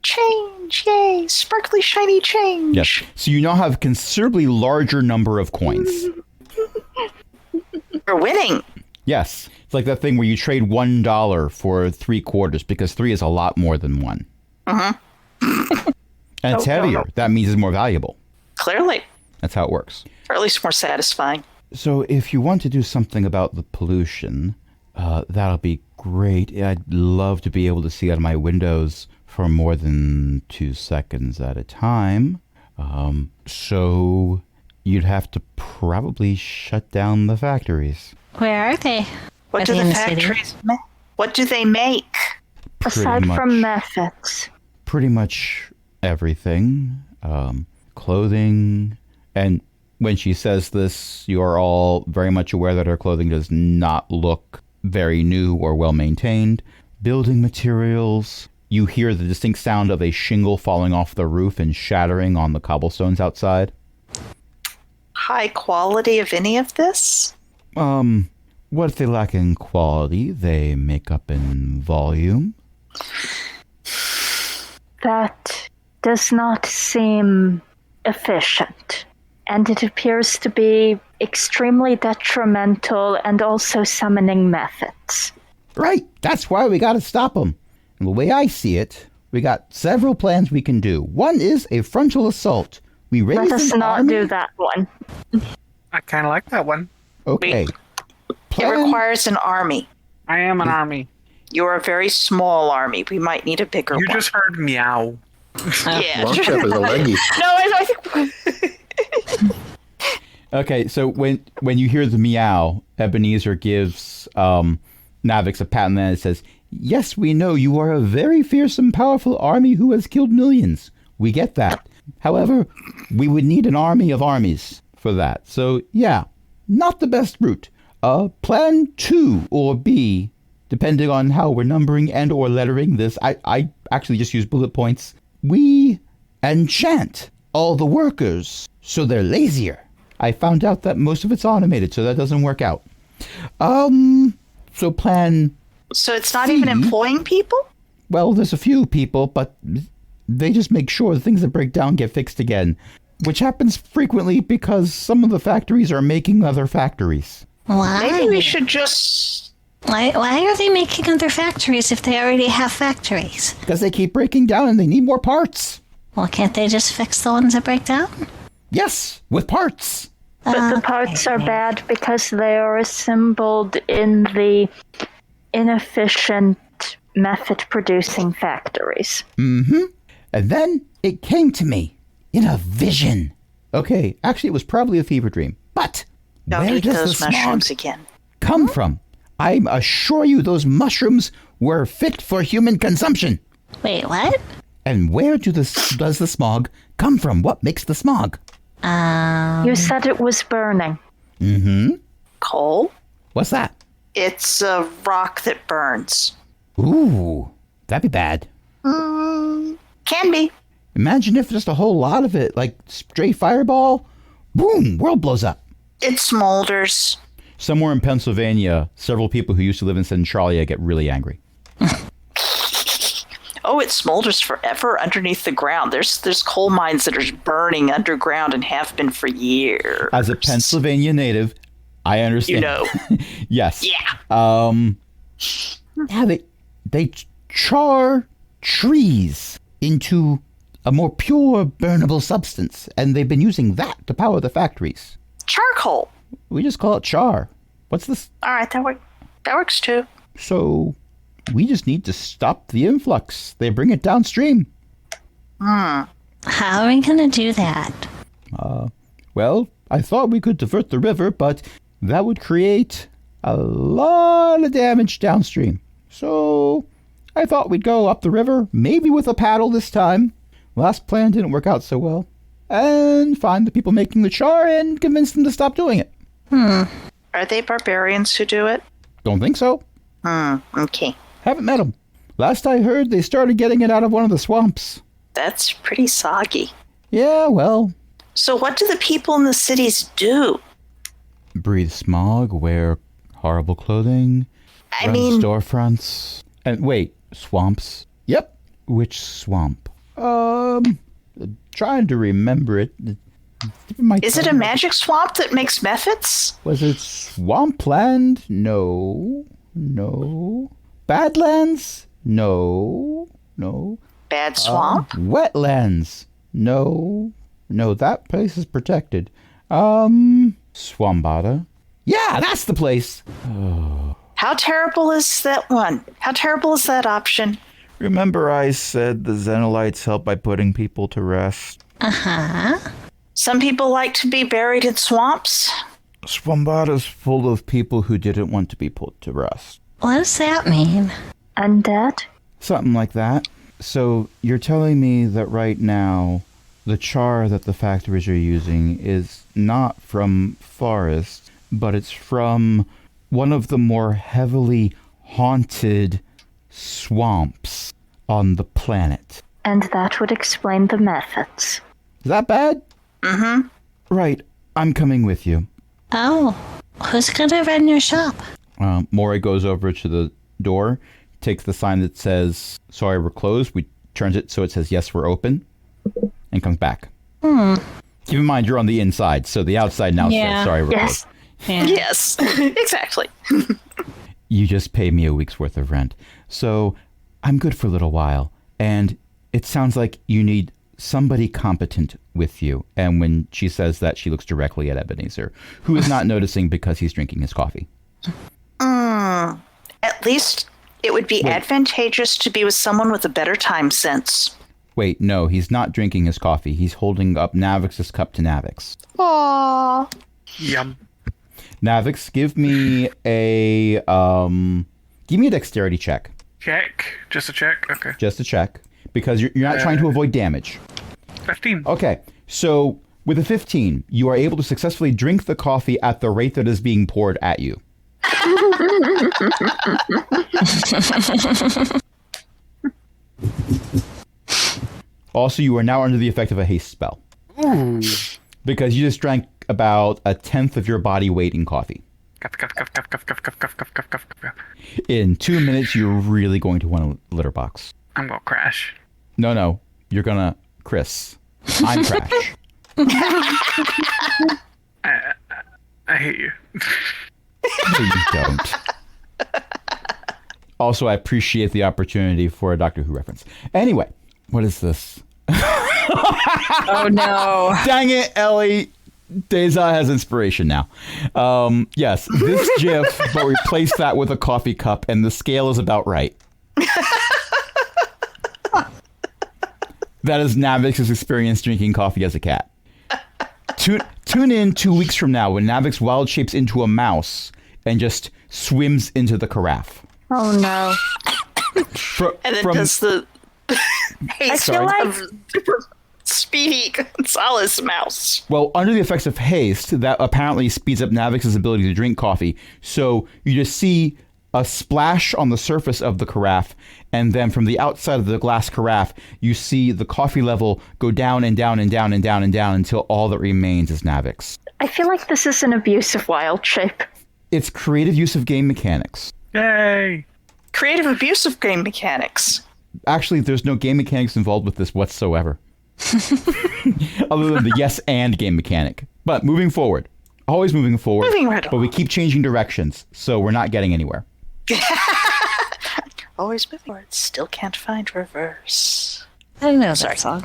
Change! Yay! Sparkly, shiny change! Yes. So you now have a considerably larger number of coins. We're winning! Yes. It's like that thing where you trade $1 for 3 quarters because 3 is a lot more than 1. Uh-huh. And it's heavier. That means it's more valuable. Clearly. That's how it works. Or at least more satisfying. So if you want to do something about the pollution, that'll be great. I'd love to be able to see out of my windows for more than 2 seconds at a time. So you'd have to probably shut down the factories. Where are they? What Are do they the in the city? factories make? What do they make? Aside from methods. Pretty much everything. Clothing. And when she says this, you are all very much aware that her clothing does not look very new or well maintained. Building materials. You hear the distinct sound of a shingle falling off the roof and shattering on the cobblestones outside. high quality of any of this? What they lack in quality, they make up in volume. That does not seem efficient. And it appears to be extremely detrimental and also summoning methods. Right, that's why we gotta stop them. And the way I see it, we got several plans we can do. One is a frontal assault. We raise Let us an not army. do that one. I kind of like that one. Okay. It Plan- requires an army. I am an army. You're a very small army. We might need a bigger You one. just heard meow. Yeah. Longship is a leggy. No, I think Okay, so when you hear the meow, Ebenezer gives Navix a pat on the head and says, "Yes, we know you are a very fierce and powerful army who has killed millions. We get that. However, we would need an army of armies for that. So, yeah, not the best route. Plan 2 or B, depending on how we're numbering and or lettering this, I actually just use bullet points. We enchant all the workers so they're lazier. I found out that most of it's automated, so that doesn't work out. So plan, so. It's not even employing people. well, there's a few people, but they just make sure the things that break down get fixed again, which happens frequently because some of the factories are making other factories. Why? Maybe we should just. Why are they making other factories if they already have factories? Because they keep breaking down and they need more parts. Well, can't they just fix the ones that break down? Yes, with parts. But the parts are bad because they are assembled in the inefficient method-producing factories. And then it came to me in a vision. Okay, actually it was probably a fever dream. But Don't where eat does those the smog mushrooms again. come from? I assure you those mushrooms were fit for human consumption. Wait, what? And where does the smog come from? What makes the smog? You said it was burning. Coal. What's that? It's a rock that burns. Ooh, that'd be bad. Can be. Imagine if just a whole lot of it, like straight fireball, boom, world blows up. It smolders. Somewhere in Pennsylvania, several people who used to live in Centralia get really angry. Oh, it smolders forever underneath the ground. There's coal mines that are burning underground and have been for years. As a Pennsylvania native, I understand. You know. Yes. Yeah. Yeah, they char trees into a more pure burnable substance, and they've been using that to power the factories. Charcoal. We just call it char. What's this? All right, that works too. So we just need to stop the influx. They bring it downstream. How are we gonna do that? Well, I thought we could divert the river, but that would create a lot of damage downstream. So I thought we'd go up the river, maybe with a paddle this time. Last plan didn't work out so well. And find the people making the char and convince them to stop doing it. Are they barbarians who do it? Don't think so. Okay. Haven't met them. Last I heard, they started getting it out of one of the swamps. That's pretty soggy. Yeah, well, So what do the people in the cities do? breathe smog, wear horrible clothing, I mean, storefronts. And wait, swamps? Yep. Which swamp? Trying to remember it. is it a magic swamp that makes methods? Was it Swampland? No. Badlands? No. Bad swamp? Wetlands? No. That place is protected. Swambata? Yeah, that's the place. How terrible is that one? How terrible is that option? Remember I said the Xenolites help by putting people to rest? Some people like to be buried in swamps. Swambata's full of people who didn't want to be put to rest. What does that mean? Undead? Something like that. So you're telling me that right now the char that the factories are using is not from forests, but it's from one of the more heavily haunted swamps on the planet. And that would explain the methods. Is that bad? Mm-hmm. Right. I'm coming with you. Oh, who's gonna run your shop? Maury goes over to the door, takes the sign that says, sorry, we're closed. We turns it so it says, yes, we're open, and comes back. Keep in mind, you're on the inside, so the outside now says, sorry, we're closed. Yeah. Yes, exactly. You just paid me a week's worth of rent, so I'm good for a little while. And it sounds like you need somebody competent with you. And when she says that, she looks directly at Ebenezer, who is not noticing because he's drinking his coffee. At least it would be advantageous to be with someone with a better time sense. Wait, no, he's not drinking his coffee. He's holding up Navix's cup to Navix. Aww. Yum. Navix, give me a dexterity check. Check. Just a check. Okay. Just a check. Because you're not trying to avoid damage. 15. Okay, so with a 15, you are able to successfully drink the coffee at the rate that is being poured at you. Also, you are now under the effect of a haste spell. Because you just drank about a tenth of your body weight in coffee. In 2 minutes, you're really going to want a litter box. I'm gonna crash. No, you're gonna Chris. I'm Crash. I hate you. No, you don't. Also, I appreciate the opportunity for a Doctor Who reference. Anyway, what is this? Oh no. Dang it, Ellie. Deza has inspiration now. Yes, this GIF, but replace that with a coffee cup, and the scale is about right. That is Navix's experience drinking coffee as a cat. Tune in 2 weeks from now when Navix wild shapes into a mouse and just swims into the carafe. Oh no. And then does the haste feel like- of Speedy Gonzalez mouse. Well, under the effects of haste, that apparently speeds up Navix's ability to drink coffee. So you just see a splash on the surface of the carafe, and then from the outside of the glass carafe, you see the coffee level go down and down and down and down and down until all that remains is Navix. I feel like this is an abuse of wild shape. It's creative use of game mechanics. Yay! Creative abuse of game mechanics. Actually, there's no game mechanics involved with this whatsoever. Other than the yes and game mechanic. But moving forward. Always moving forward. Moving right But along. we keep changing directions, so we're not getting anywhere. Always moving forward. Still can't find reverse. I know that song.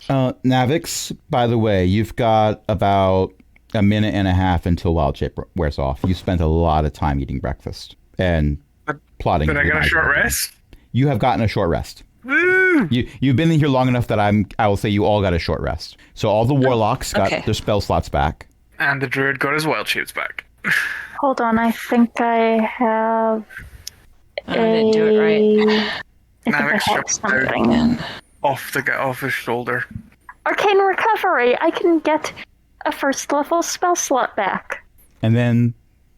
Navix, by the way, you've got about a minute and a half until Wild Shape wears off. You spent a lot of time eating breakfast and plotting. Did I get a short rest? You have gotten a short rest. Woo! You've been in here long enough that I will say you all got a short rest. So all the warlocks got okay. their spell slots back. And the druid got his wild shapes back. Hold on, I think I have I didn't do it right. I Navix think I have jumped out something. off his shoulder. Arcane Recovery! I can get a first level spell slot back. And then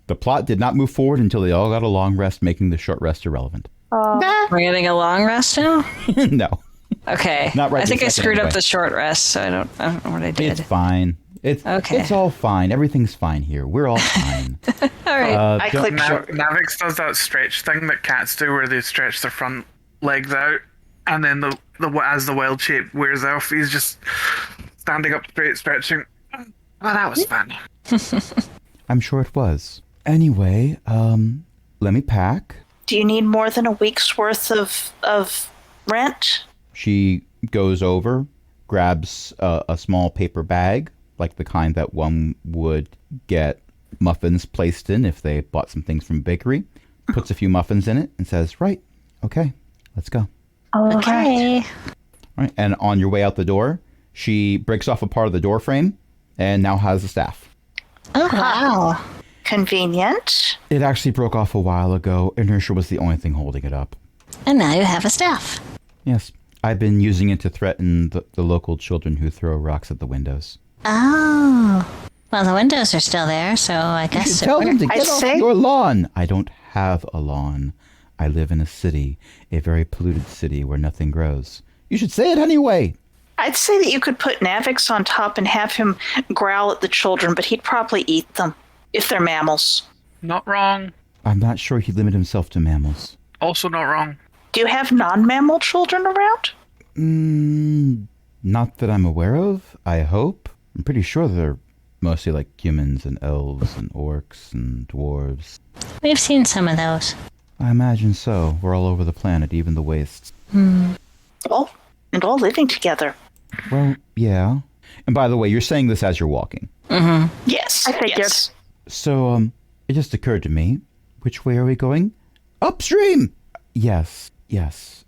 the plot did not move forward until they all got a long rest, making the short rest irrelevant. We're getting a long rest now? No. Okay. Not right I think I this second, screwed anyway. up the short rest, so I don't know what I did. It's fine. Okay. It's all fine. Everything's fine here. We're all fine. All right. I clicked Navix does that stretch thing that cats do, where they stretch their front legs out, and then as the wild shape wears off, he's just standing up straight, stretching. Well, that was fun. I'm sure it was. Anyway, let me pack. Do you need more than a week's worth of rent? She goes over, grabs a small paper bag, like the kind that one would get muffins placed in if they bought some things from a bakery, puts a few muffins in it, and says, right, okay, let's go. Okay. All right, and on your way out the door, she breaks off a part of the door frame and now has a staff. Oh, wow. Convenient. It actually broke off a while ago. Inertia was the only thing holding it up. And now you have a staff. Yes, I've been using it to threaten the local children who throw rocks at the windows. Oh. Well, the windows are still there, so I guess it Tell them to worked. get off your lawn. I don't have a lawn. I live in a city, a very polluted city where nothing grows. You should say it anyway. I'd say that you could put Navix on top and have him growl at the children, but he'd probably eat them if they're mammals. Not wrong. I'm not sure he'd limit himself to mammals. Also not wrong. Do you have non-mammal children around? Not that I'm aware of, I hope. I'm pretty sure they're mostly like humans and elves and orcs and dwarves. We've seen some of those. I imagine so. We're all over the planet, even the wastes. All living together. Well, yeah. And by the way, you're saying this as you're walking. Yes. I figured. Yes. So, it just occurred to me. Which way are we going? Upstream! Yes,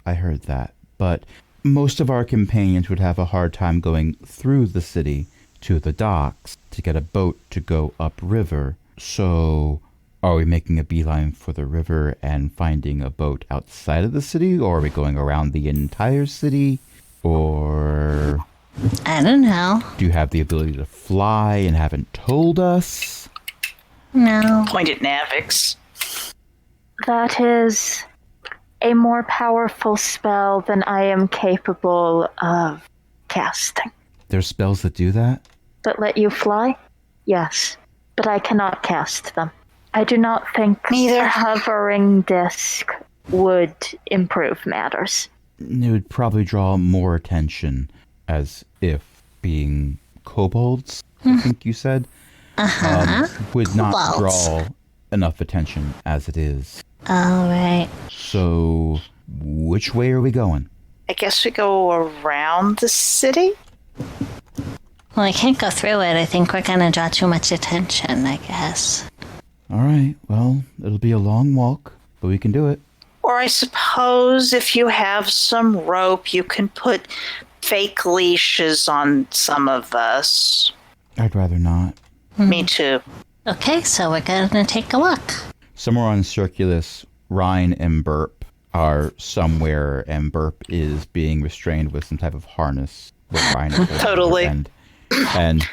I heard that. But most of our companions would have a hard time going through the city to the docks to get a boat to go upriver. So, are we making a beeline for the river and finding a boat outside of the city? Or are we going around the entire city? Or I don't know. do you have the ability to fly and haven't told us? No. Point at Navix. That is a more powerful spell than I am capable of casting. There's spells that do that? That let you fly? Yes, but I cannot cast them. I do not think Neither. a hovering disc would improve matters. It would probably draw more attention, as if being kobolds, I think you said, would not Kobolds. draw enough attention as it is. All right. So, which way are we going? I guess we go around the city? Well, I can't go through it. I think we're going to draw too much attention, I guess. All right, well, it'll be a long walk, but we can do it. Or I suppose if you have some rope, you can put fake leashes on some of us. I'd rather not. Me too. Okay, so we're going to take a look. Somewhere on Circulus, Ryan and Burp are somewhere, and Burp is being restrained with some type of harness. With Ryan at the Totally. end. And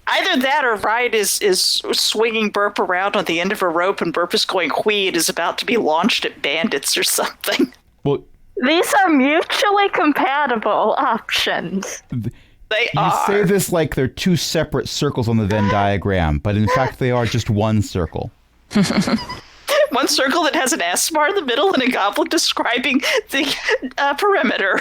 Either that or Ryan is swinging Burp around on the end of a rope and Burp is going whee and is about to be launched at bandits or something. well, These are mutually compatible options. They you are. say this like they're two separate circles on the Venn diagram, but in fact they are just one circle. One circle that has an Asmar in the middle and a goblin describing the perimeter.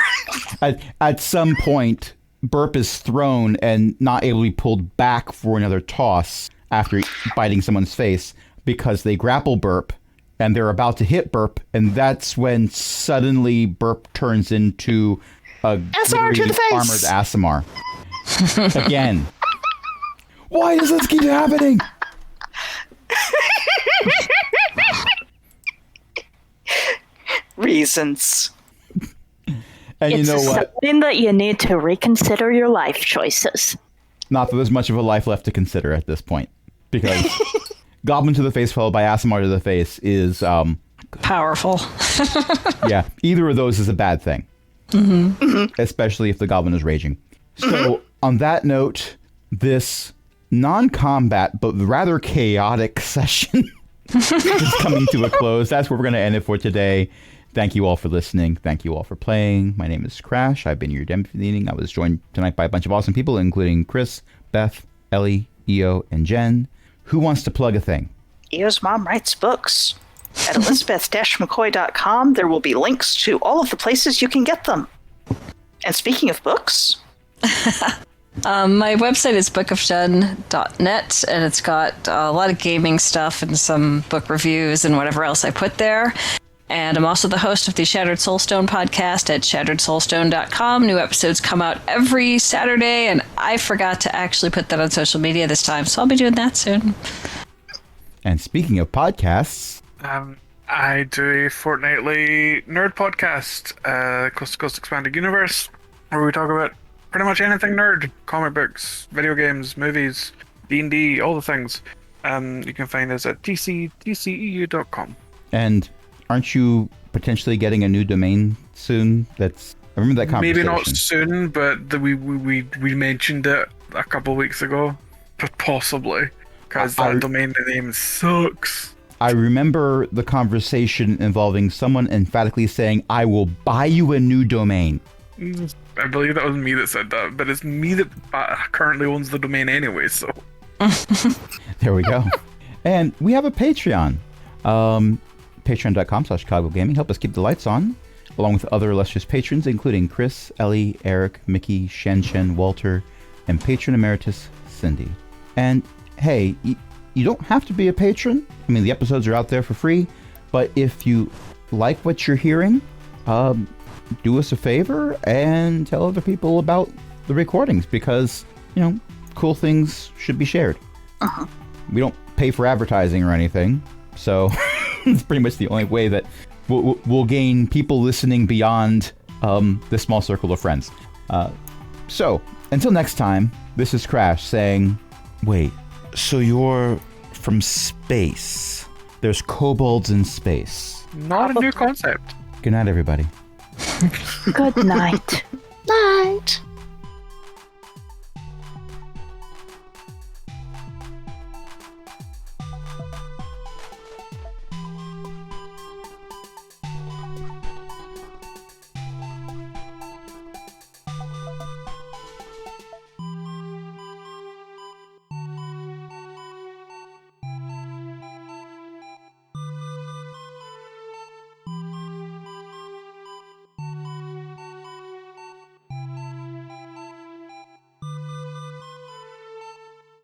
At some point, Burp is thrown and not able to be pulled back for another toss after biting someone's face because they grapple Burp and they're about to hit Burp, and that's when suddenly Burp turns into a Aasimar to the glittery face! armored Aasimar. Again. Why does this keep happening? Reasons. And you It's know a what? sign that you need to reconsider your life choices. Not that there's much of a life left to consider at this point. Because Goblin to the face followed by Aasimar to the face is, Powerful. yeah, either of those is a bad thing. Especially if the Goblin is raging. So, on that note, this non-combat but rather chaotic session is coming to a close. That's where we're going to end it for today. Thank you all for listening. Thank you all for playing. My name is Crash. I've been your DM meeting. I was joined tonight by a bunch of awesome people, including Chris, Beth, Ellie, Eo, and Jen. Who wants to plug a thing? Eo's mom writes books. At elizabeth-mccoy.com, there will be links to all of the places you can get them. And speaking of books, My website is bookofshun.net, and it's got a lot of gaming stuff and some book reviews and whatever else I put there. And I'm also the host of the Shattered Soulstone podcast at shatteredsoulstone.com. New episodes come out every Saturday, and I forgot to actually put that on social media this time, so I'll be doing that soon. And speaking of podcasts, I do a fortnightly nerd podcast, Coast to Coast Expanded Universe, where we talk about pretty much anything nerd. Comic books, video games, movies, D&D, all the things. You can find us at tceu.com. and aren't you potentially getting a new domain soon? I remember that conversation. Maybe not soon, but we mentioned it a couple of weeks ago, but possibly, because that domain name sucks. I remember the conversation involving someone emphatically saying, I will buy you a new domain. I believe that was me that said that, but it's me that currently owns the domain anyway, so. There we go. And we have a Patreon. Patreon.com/Chicago Gaming. Help us keep the lights on, along with other illustrious patrons, including Chris, Ellie, Eric, Mickey, Shen, Walter, and patron emeritus Cindy. And hey, you don't have to be a patron. I mean, the episodes are out there for free, but if you like what you're hearing, do us a favor and tell other people about the recordings, because, cool things should be shared. We don't pay for advertising or anything, so it's pretty much the only way that we'll gain people listening beyond this small circle of friends. So, until next time, this is Crash saying, wait, so you're from space? There's kobolds in space. Not a new concept. Good night, everybody. Good night. Night.